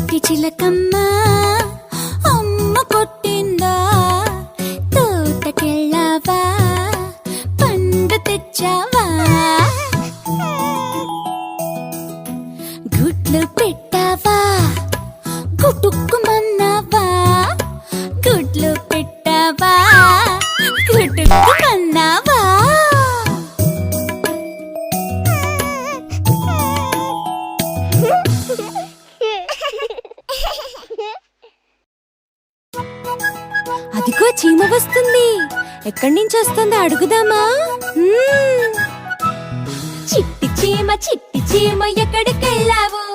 చిట్టి చిలకమ్మ అమ్మ కొట్టిందా తోటకెళ్ళావా పండు తెచ్చావా గుడ్లు పెట్టావా గుటుక్కుమన్నావా గుడ్లు పెట్టావా గుటుక్కుమన్నావా అదిగో చీమ వస్తుంది. ఎక్కడి నుంచి వస్తుందో అడుగుదామా? చిట్టి చీమ ఎక్కడికెళ్ళావు?